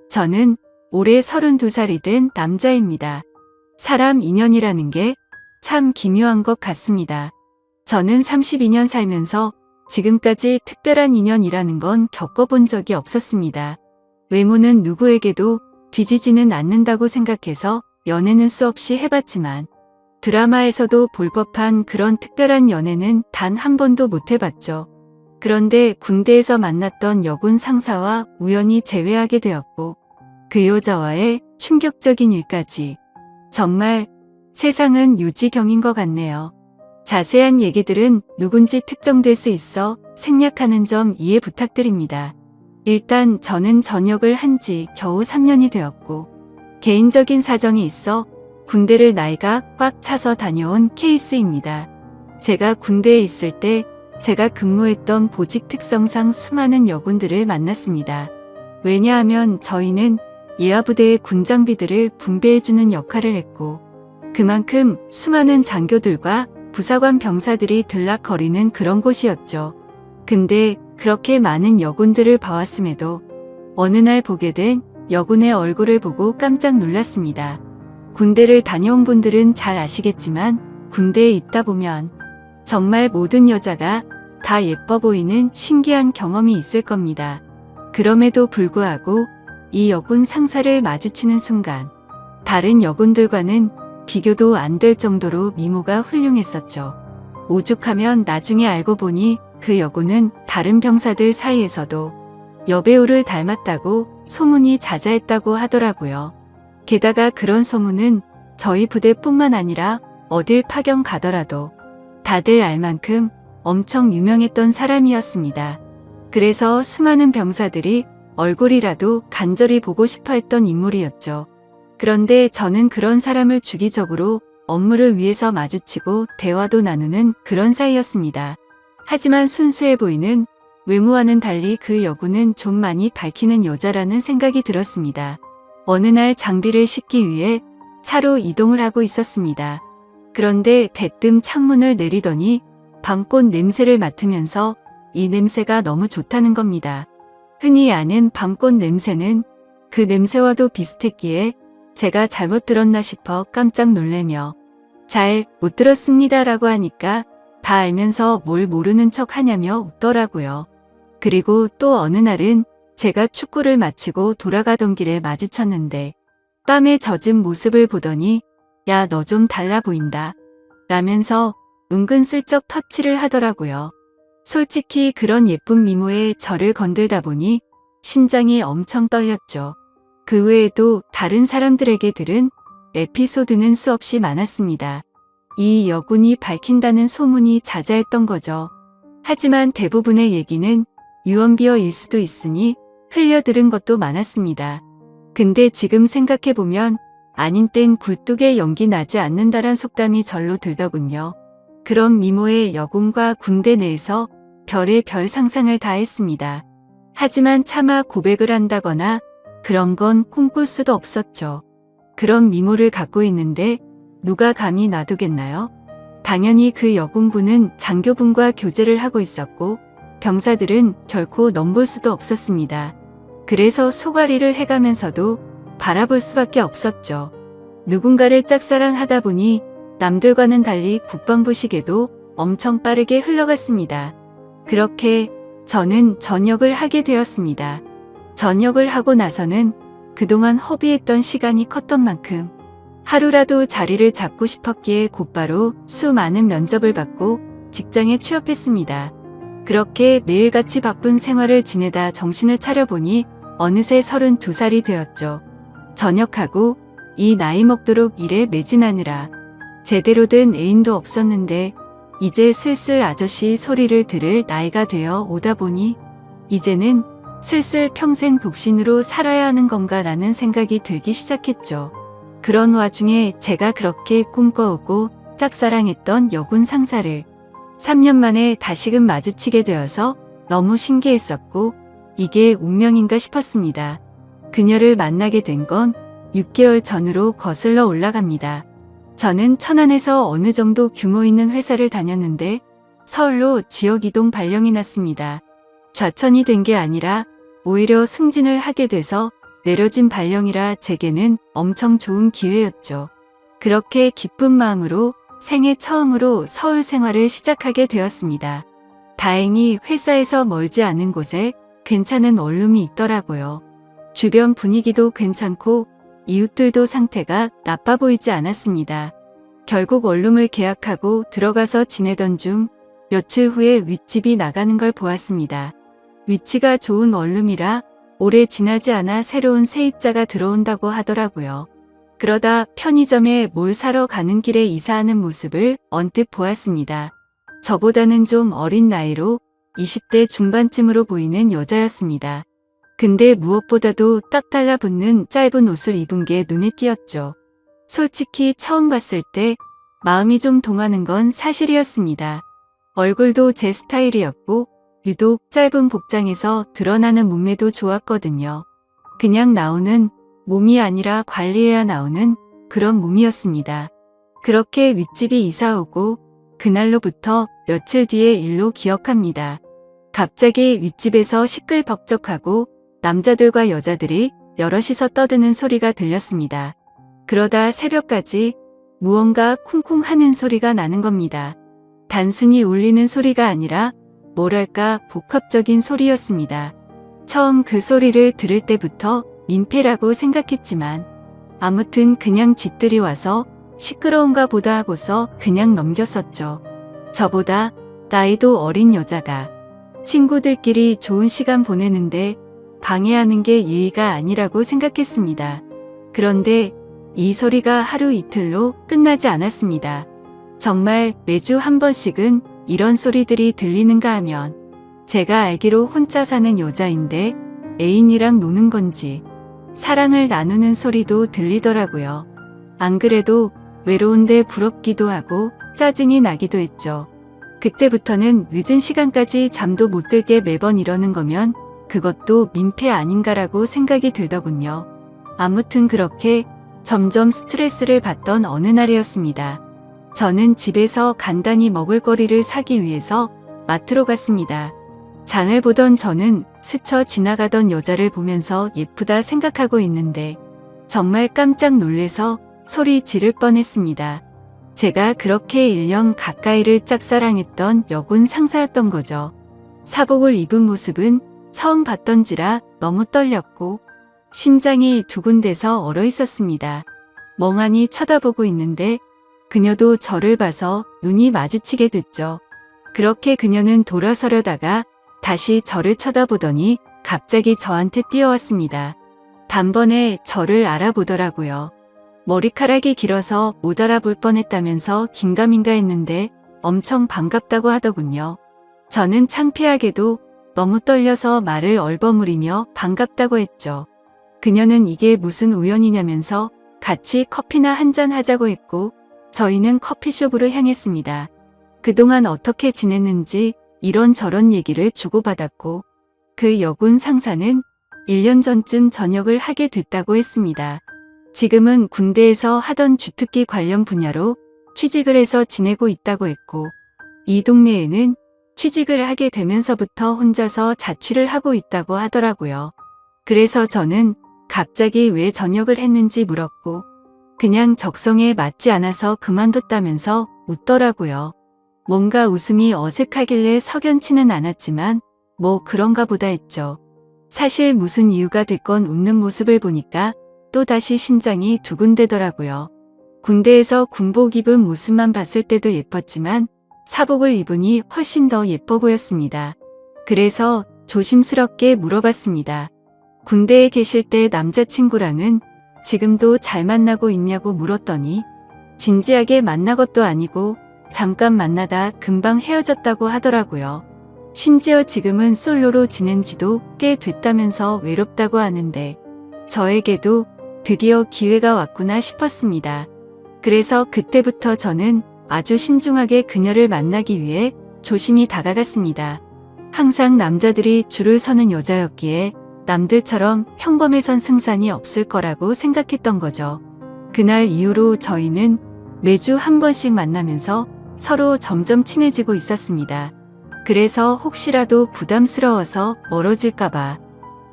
저는 올해 32살이 된 남자입니다. 사람 인연이라는 게 참 기묘한 것 같습니다. 저는 32년 살면서 지금까지 특별한 인연이라는 건 겪어본 적이 없었습니다. 외모는 누구에게도 뒤지지는 않는다고 생각해서 연애는 수없이 해봤지만 드라마에서도 볼 법한 그런 특별한 연애는 단 한 번도 못 해봤죠. 그런데 군대에서 만났던 여군 상사와 우연히 재회하게 되었고 그 여자와의 충격적인 일까지. 정말 세상은 유지경인 것 같네요. 자세한 얘기들은 누군지 특정될 수 있어 생략하는 점 이해 부탁드립니다. 일단 저는 전역을 한 지 겨우 3년이 되었고 개인적인 사정이 있어 군대를 나이가 꽉 차서 다녀온 케이스입니다. 제가 군대에 있을 때 제가 근무했던 보직 특성상 수많은 여군들을 만났습니다. 왜냐하면 저희는 예하부대의 군장비들을 분배해주는 역할을 했고 그만큼 수많은 장교들과 부사관 병사들이 들락거리는 그런 곳이었죠. 근데 그렇게 많은 여군들을 봐왔음에도 어느 날 보게 된 여군의 얼굴을 보고 깜짝 놀랐습니다. 군대를 다녀온 분들은 잘 아시겠지만 군대에 있다 보면 정말 모든 여자가 다 예뻐 보이는 신기한 경험이 있을 겁니다. 그럼에도 불구하고 이 여군 상사를 마주치는 순간 다른 여군들과는 비교도 안 될 정도로 미모가 훌륭했었죠. 오죽하면 나중에 알고 보니 그 여군은 다른 병사들 사이에서도 여배우를 닮았다고 소문이 자자했다고 하더라고요. 게다가 그런 소문은 저희 부대뿐만 아니라 어딜 파견 가더라도 다들 알 만큼 엄청 유명했던 사람이었습니다. 그래서 수많은 병사들이 얼굴이라도 간절히 보고 싶어 했던 인물이었죠. 그런데 저는 그런 사람을 주기적으로 업무를 위해서 마주치고 대화도 나누는 그런 사이였습니다. 하지만 순수해 보이는 외모와는 달리 그 여군은 좀 많이 밝히는 여자라는 생각이 들었습니다. 어느 날 장비를 싣기 위해 차로 이동을 하고 있었습니다. 그런데 대뜸 창문을 내리더니 밤꽃 냄새를 맡으면서 이 냄새가 너무 좋다는 겁니다. 흔히 아는 밤꽃 냄새는 그 냄새와도 비슷했기에 제가 잘못 들었나 싶어 깜짝 놀래며 잘 못 들었습니다 라고 하니까 다 알면서 뭘 모르는 척 하냐며 웃더라고요. 그리고 또 어느 날은 제가 축구를 마치고 돌아가던 길에 마주쳤는데 땀에 젖은 모습을 보더니 야, 너 좀 달라 보인다 라면서 은근슬쩍 터치를 하더라고요. 솔직히 그런 예쁜 미모에 저를 건들다 보니 심장이 엄청 떨렸죠. 그 외에도 다른 사람들에게 들은 에피소드는 수없이 많았습니다. 이 여군이 밝힌다는 소문이 자자했던 거죠. 하지만 대부분의 얘기는 유언비어일 수도 있으니 흘려들은 것도 많았습니다. 근데 지금 생각해보면 아닌 땐 굴뚝에 연기 나지 않는다란 속담이 절로 들더군요. 그런 미모의 여군과 군대 내에서 별의 별 상상을 다 했습니다. 하지만 차마 고백을 한다거나 그런 건 꿈꿀 수도 없었죠. 그런 미모를 갖고 있는데 누가 감히 놔두겠나요? 당연히 그 여군분은 장교분과 교제를 하고 있었고 병사들은 결코 넘볼 수도 없었습니다. 그래서 소가리를 해가면서도 바라볼 수밖에 없었죠. 누군가를 짝사랑하다 보니 남들과는 달리 국방부식에도 엄청 빠르게 흘러갔습니다. 그렇게 저는 전역을 하게 되었습니다. 전역을 하고 나서는 그동안 허비했던 시간이 컸던 만큼 하루라도 자리를 잡고 싶었기에 곧바로 수많은 면접을 받고 직장에 취업했습니다. 그렇게 매일같이 바쁜 생활을 지내다 정신을 차려보니 어느새 32살이 되었죠. 전역하고 이 나이 먹도록 일에 매진하느라 제대로 된 애인도 없었는데 이제 슬슬 아저씨 소리를 들을 나이가 되어 오다 보니 이제는 슬슬 평생 독신으로 살아야 하는 건가라는 생각이 들기 시작했죠. 그런 와중에 제가 그렇게 꿈꿔오고 짝사랑했던 여군 상사를 3년 만에 다시금 마주치게 되어서 너무 신기했었고 이게 운명인가 싶었습니다. 그녀를 만나게 된 건 6개월 전으로 거슬러 올라갑니다. 저는 천안에서 어느 정도 규모 있는 회사를 다녔는데 서울로 지역 이동 발령이 났습니다. 좌천이 된 게 아니라 오히려 승진을 하게 돼서 내려진 발령이라 제게는 엄청 좋은 기회였죠. 그렇게 기쁜 마음으로 생애 처음으로 서울 생활을 시작하게 되었습니다. 다행히 회사에서 멀지 않은 곳에 괜찮은 원룸이 있더라고요. 주변 분위기도 괜찮고 이웃들도 상태가 나빠 보이지 않았습니다. 결국 원룸을 계약하고 들어가서 지내던 중 며칠 후에 윗집이 나가는 걸 보았습니다. 위치가 좋은 원룸이라 오래 지나지 않아 새로운 세입자가 들어온다고 하더라고요. 그러다 편의점에 뭘 사러 가는 길에 이사하는 모습을 언뜻 보았습니다. 저보다는 좀 어린 나이로 20대 중반쯤으로 보이는 여자였습니다. 근데 무엇보다도 딱 달라붙는 짧은 옷을 입은 게 눈에 띄었죠. 솔직히 처음 봤을 때 마음이 좀 동하는 건 사실이었습니다. 얼굴도 제 스타일이었고 유독 짧은 복장에서 드러나는 몸매도 좋았거든요. 그냥 나오는 몸이 아니라 관리해야 나오는 그런 몸이었습니다. 그렇게 윗집이 이사 오고 그날로부터 며칠 뒤의 일로 기억합니다. 갑자기 윗집에서 시끌벅적하고 남자들과 여자들이 여럿이서 떠드는 소리가 들렸습니다. 그러다 새벽까지 무언가 쿵쿵 하는 소리가 나는 겁니다. 단순히 울리는 소리가 아니라 뭐랄까 복합적인 소리였습니다. 처음 그 소리를 들을 때부터 민폐라고 생각했지만 아무튼 그냥 집들이 와서 시끄러운가 보다 하고서 그냥 넘겼었죠. 저보다 나이도 어린 여자가 친구들끼리 좋은 시간 보내는데 방해하는 게 예의가 아니라고 생각했습니다. 그런데 이 소리가 하루 이틀로 끝나지 않았습니다. 정말 매주 한 번씩은 이런 소리들이 들리는가 하면 제가 알기로 혼자 사는 여자인데 애인이랑 노는 건지 사랑을 나누는 소리도 들리더라고요. 안 그래도 외로운데 부럽기도 하고 짜증이 나기도 했죠. 그때부터는 늦은 시간까지 잠도 못 들게 매번 이러는 거면 그것도 민폐 아닌가라고 생각이 들더군요. 아무튼 그렇게 점점 스트레스를 받던 어느 날이었습니다. 저는 집에서 간단히 먹을거리를 사기 위해서 마트로 갔습니다. 장을 보던 저는 스쳐 지나가던 여자를 보면서 예쁘다 생각하고 있는데 정말 깜짝 놀래서 소리 지를 뻔했습니다. 제가 그렇게 1년 가까이를 짝사랑했던 여군 상사였던 거죠. 사복을 입은 모습은 처음 봤던지라 너무 떨렸고 심장이 두근대서 얼어 있었습니다. 멍하니 쳐다보고 있는데 그녀도 저를 봐서 눈이 마주치게 됐죠. 그렇게 그녀는 돌아서려다가 다시 저를 쳐다보더니 갑자기 저한테 뛰어왔습니다. 단번에 저를 알아보더라고요. 머리카락이 길어서 못 알아볼 뻔했다면서 긴가민가 했는데 엄청 반갑다고 하더군요. 저는 창피하게도 너무 떨려서 말을 얼버무리며 반갑다고 했죠. 그녀는 이게 무슨 우연이냐면서 같이 커피나 한잔 하자고 했고 저희는 커피숍으로 향했습니다. 그동안 어떻게 지냈는지 이런저런 얘기를 주고받았고 그 여군 상사는 1년 전쯤 전역을 하게 됐다고 했습니다. 지금은 군대에서 하던 주특기 관련 분야로 취직을 해서 지내고 있다고 했고 이 동네에는 취직을 하게 되면서부터 혼자서 자취를 하고 있다고 하더라고요. 그래서 저는 갑자기 왜 전역을 했는지 물었고 그냥 적성에 맞지 않아서 그만뒀다면서 웃더라고요. 뭔가 웃음이 어색하길래 석연치는 않았지만 뭐 그런가 보다 했죠. 사실 무슨 이유가 됐건 웃는 모습을 보니까 또다시 심장이 두근대더라고요. 군대에서 군복 입은 모습만 봤을 때도 예뻤지만 사복을 입으니 훨씬 더 예뻐 보였습니다. 그래서 조심스럽게 물어봤습니다. 군대에 계실 때 남자친구랑은 지금도 잘 만나고 있냐고 물었더니 진지하게 만난 것도 아니고 잠깐 만나다 금방 헤어졌다고 하더라고요. 심지어 지금은 솔로로 지낸 지도 꽤 됐다면서 외롭다고 하는데 저에게도 드디어 기회가 왔구나 싶었습니다. 그래서 그때부터 저는 아주 신중하게 그녀를 만나기 위해 조심히 다가갔습니다. 항상 남자들이 줄을 서는 여자였기에 남들처럼 평범해선 승산이 없을 거라고 생각했던 거죠. 그날 이후로 저희는 매주 한 번씩 만나면서 서로 점점 친해지고 있었습니다. 그래서 혹시라도 부담스러워서 멀어질까봐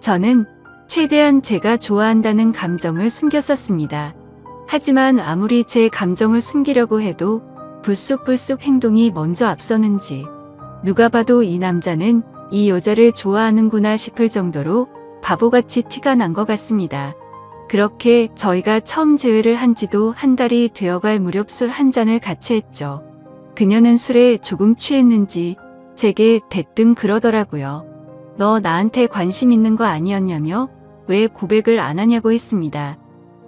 저는 최대한 제가 좋아한다는 감정을 숨겼었습니다. 하지만 아무리 제 감정을 숨기려고 해도 불쑥불쑥 행동이 먼저 앞서는지 누가 봐도 이 남자는 이 여자를 좋아하는구나 싶을 정도로 바보같이 티가 난 것 같습니다. 그렇게 저희가 처음 재회를 한 지도 한 달이 되어갈 무렵 술 한 잔을 같이 했죠. 그녀는 술에 조금 취했는지 제게 대뜸 그러더라고요. 너 나한테 관심 있는 거 아니었냐며 왜 고백을 안 하냐고 했습니다.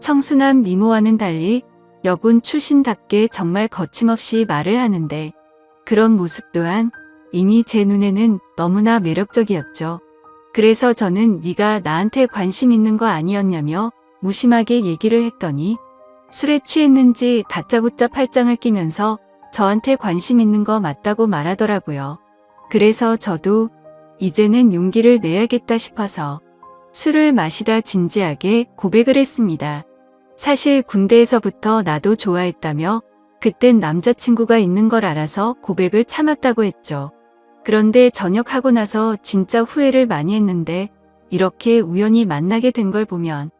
청순한 미모와는 달리 여군 출신답게 정말 거침없이 말을 하는데 그런 모습 또한 이미 제 눈에는 너무나 매력적이었죠. 그래서 저는 네가 나한테 관심 있는 거 아니었냐며 무심하게 얘기를 했더니 술에 취했는지 다짜고짜 팔짱을 끼면서 저한테 관심 있는 거 맞다고 말하더라고요. 그래서 저도 이제는 용기를 내야겠다 싶어서 술을 마시다 진지하게 고백을 했습니다. 사실 군대에서부터 나도 좋아했다며 그땐 남자친구가 있는 걸 알아서 고백을 참았다고 했죠. 그런데 전역하고 나서 진짜 후회를 많이 했는데 이렇게 우연히 만나게 된 걸 보면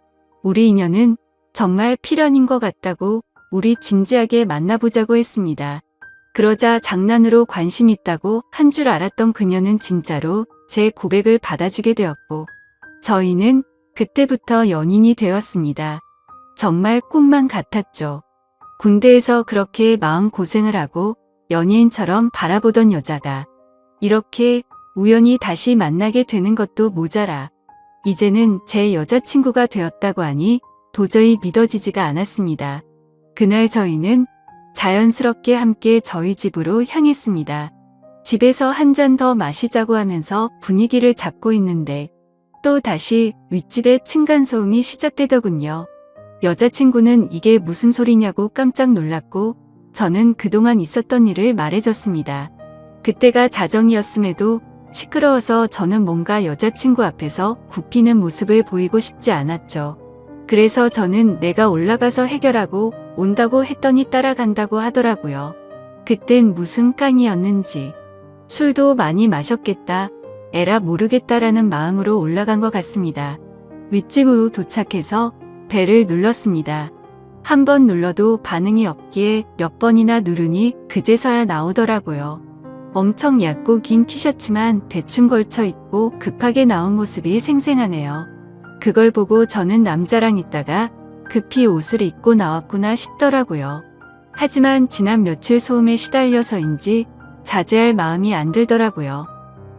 우리 인연은 정말 필연인 것 같다고 우리 진지하게 만나보자고 했습니다. 그러자 장난으로 관심 있다고 한 줄 알았던 그녀는 진짜로 제 고백을 받아주게 되었고 저희는 그때부터 연인이 되었습니다. 정말 꿈만 같았죠. 군대에서 그렇게 마음고생을 하고 연예인처럼 바라보던 여자가 이렇게 우연히 다시 만나게 되는 것도 모자라 이제는 제 여자친구가 되었다고 하니 도저히 믿어지지가 않았습니다. 그날 저희는 자연스럽게 함께 저희 집으로 향했습니다. 집에서 한 잔 더 마시자고 하면서 분위기를 잡고 있는데 또 다시 윗집에 층간소음이 시작되더군요. 여자친구는 이게 무슨 소리냐고 깜짝 놀랐고 저는 그동안 있었던 일을 말해줬습니다. 그때가 자정이었음에도 시끄러워서 저는 뭔가 여자친구 앞에서 굽히는 모습을 보이고 싶지 않았죠. 그래서 저는 내가 올라가서 해결하고 온다고 했더니 따라간다고 하더라고요. 그땐 무슨 깡이었는지 술도 많이 마셨겠다, 에라 모르겠다라는 마음으로 올라간 것 같습니다. 윗집으로 도착해서 벨을 눌렀습니다. 한 번 눌러도 반응이 없기에 몇 번이나 누르니 그제서야 나오더라고요. 엄청 얇고 긴 티셔츠만 대충 걸쳐 입고 급하게 나온 모습이 생생하네요. 그걸 보고 저는 남자랑 있다가 급히 옷을 입고 나왔구나 싶더라고요. 하지만 지난 며칠 소음에 시달려서인지 자제할 마음이 안 들더라고요.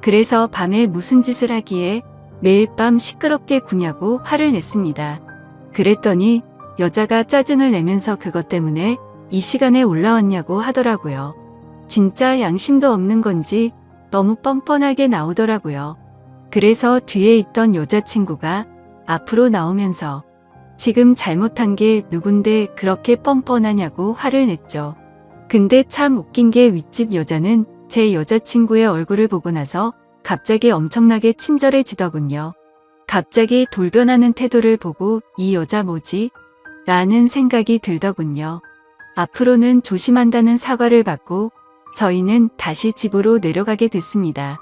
그래서 밤에 무슨 짓을 하기에 매일 밤 시끄럽게 구냐고 화를 냈습니다. 그랬더니 여자가 짜증을 내면서 그것 때문에 이 시간에 올라왔냐고 하더라고요. 진짜 양심도 없는 건지 너무 뻔뻔하게 나오더라고요. 그래서 뒤에 있던 여자친구가 앞으로 나오면서 지금 잘못한 게 누군데 그렇게 뻔뻔하냐고 화를 냈죠. 근데 참 웃긴 게 윗집 여자는 제 여자친구의 얼굴을 보고 나서 갑자기 엄청나게 친절해지더군요. 갑자기 돌변하는 태도를 보고 이 여자 뭐지? 라는 생각이 들더군요. 앞으로는 조심한다는 사과를 받고 저희는 다시 집으로 내려가게 됐습니다.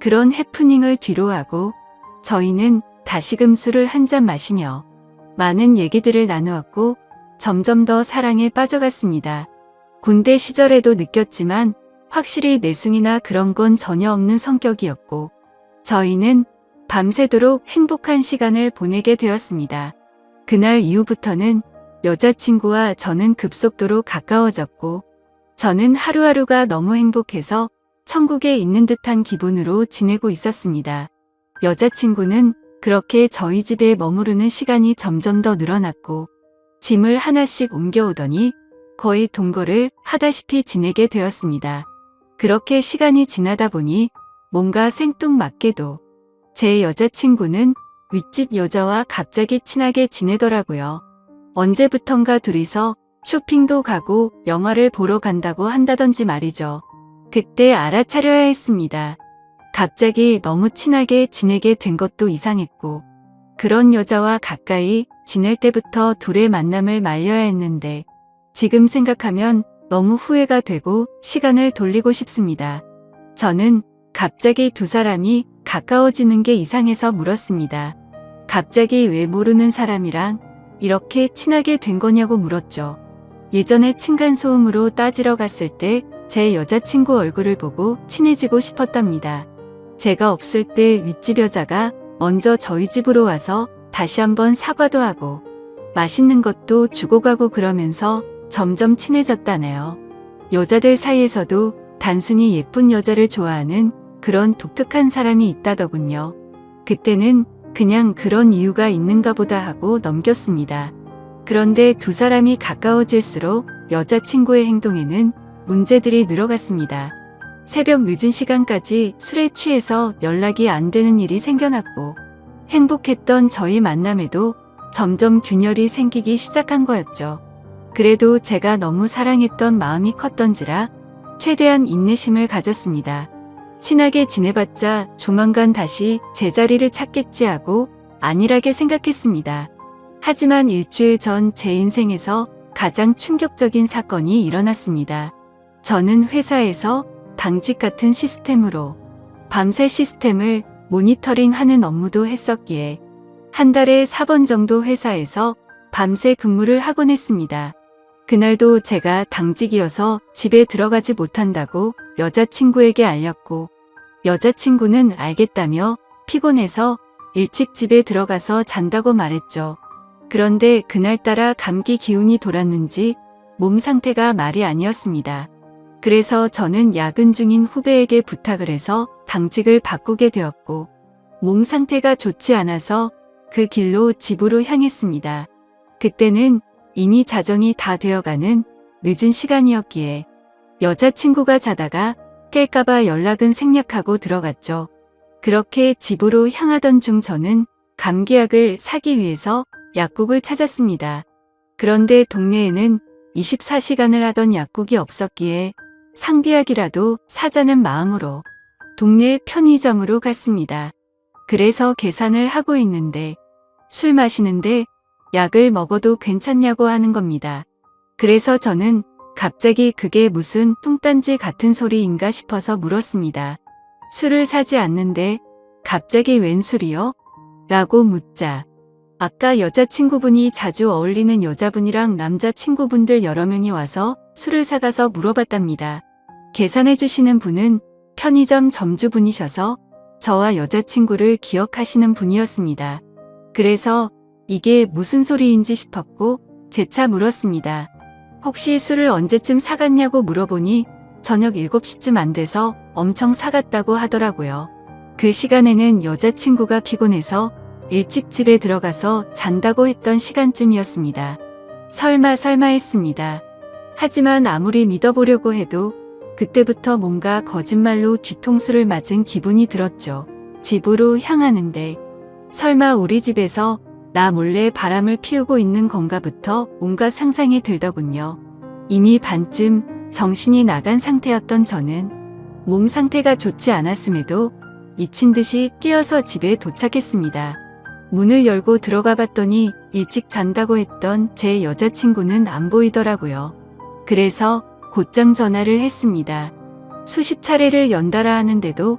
그런 해프닝을 뒤로하고 저희는 다시금 술을 한 잔 마시며 많은 얘기들을 나누었고 점점 더 사랑에 빠져갔습니다. 군대 시절에도 느꼈지만 확실히 내숭이나 그런 건 전혀 없는 성격이었고 저희는 밤새도록 행복한 시간을 보내게 되었습니다. 그날 이후부터는 여자친구와 저는 급속도로 가까워졌고 저는 하루하루가 너무 행복해서 천국에 있는 듯한 기분으로 지내고 있었습니다. 여자친구는 그렇게 저희 집에 머무르는 시간이 점점 더 늘어났고 짐을 하나씩 옮겨오더니 거의 동거를 하다시피 지내게 되었습니다. 그렇게 시간이 지나다 보니 뭔가 생뚱맞게도 제 여자친구는 윗집 여자와 갑자기 친하게 지내더라고요. 언제부턴가 둘이서 쇼핑도 가고 영화를 보러 간다고 한다던지 말이죠. 그때 알아차려야 했습니다. 갑자기 너무 친하게 지내게 된 것도 이상했고 그런 여자와 가까이 지낼 때부터 둘의 만남을 말려야 했는데 지금 생각하면 너무 후회가 되고 시간을 돌리고 싶습니다. 저는 갑자기 두 사람이 가까워지는 게 이상해서 물었습니다. 갑자기 왜 모르는 사람이랑 이렇게 친하게 된 거냐고 물었죠. 예전에 층간소음으로 따지러 갔을 때 제 여자친구 얼굴을 보고 친해지고 싶었답니다. 제가 없을 때 윗집 여자가 먼저 저희 집으로 와서 다시 한번 사과도 하고 맛있는 것도 주고 가고 그러면서 점점 친해졌다네요. 여자들 사이에서도 단순히 예쁜 여자를 좋아하는 그런 독특한 사람이 있다더군요. 그때는 그냥 그런 이유가 있는가 보다 하고 넘겼습니다. 그런데 두 사람이 가까워질수록 여자친구의 행동에는 문제들이 늘어갔습니다. 새벽 늦은 시간까지 술에 취해서 연락이 안 되는 일이 생겨났고 행복했던 저희 만남에도 점점 균열이 생기기 시작한 거였죠. 그래도 제가 너무 사랑했던 마음이 컸던지라 최대한 인내심을 가졌습니다. 친하게 지내봤자 조만간 다시 제자리를 찾겠지 하고 안일하게 생각했습니다. 하지만 일주일 전 제 인생에서 가장 충격적인 사건이 일어났습니다. 저는 회사에서 당직 같은 시스템으로 밤새 시스템을 모니터링하는 업무도 했었기에 한 달에 4번 정도 회사에서 밤새 근무를 하곤 했습니다. 그날도 제가 당직이어서 집에 들어가지 못한다고 여자친구에게 알렸고 여자친구는 알겠다며 피곤해서 일찍 집에 들어가서 잔다고 말했죠. 그런데 그날따라 감기 기운이 돌았는지 몸 상태가 말이 아니었습니다. 그래서 저는 야근 중인 후배에게 부탁을 해서 당직을 바꾸게 되었고 몸 상태가 좋지 않아서 그 길로 집으로 향했습니다. 그때는 이미 자정이 다 되어가는 늦은 시간이었기에 여자친구가 자다가 깰까봐 연락은 생략하고 들어갔죠. 그렇게 집으로 향하던 중 저는 감기약을 사기 위해서 약국을 찾았습니다. 그런데 동네에는 24시간을 하던 약국이 없었기에 상비약이라도 사자는 마음으로 동네 편의점으로 갔습니다. 그래서 계산을 하고 있는데 술 마시는데 약을 먹어도 괜찮냐고 하는 겁니다. 그래서 저는 갑자기 그게 무슨 뚱딴지 같은 소리인가 싶어서 물었습니다. 술을 사지 않는데 갑자기 웬 술이요? 라고 묻자 아까 여자친구분이 자주 어울리는 여자분이랑 남자친구분들 여러 명이 와서 술을 사가서 물어봤답니다. 계산해 주시는 분은 편의점 점주분이셔서 저와 여자친구를 기억하시는 분이었습니다. 그래서 이게 무슨 소리인지 싶었고 재차 물었습니다. 혹시 술을 언제쯤 사갔냐고 물어보니 저녁 7시쯤 안 돼서 엄청 사갔다고 하더라고요. 그 시간에는 여자친구가 피곤해서 일찍 집에 들어가서 잔다고 했던 시간쯤이었습니다. 설마 했습니다. 하지만 아무리 믿어보려고 해도 그때부터 뭔가 거짓말로 뒤통수를 맞은 기분이 들었죠. 집으로 향하는데 설마 우리 집에서 나 몰래 바람을 피우고 있는 건가부터 온갖 상상이 들더군요. 이미 반쯤 정신이 나간 상태였던 저는 몸 상태가 좋지 않았음에도 미친 듯이 뛰어서 집에 도착했습니다. 문을 열고 들어가 봤더니 일찍 잔다고 했던 제 여자친구는 안 보이더라고요. 그래서 곧장 전화를 했습니다. 수십 차례를 연달아 하는데도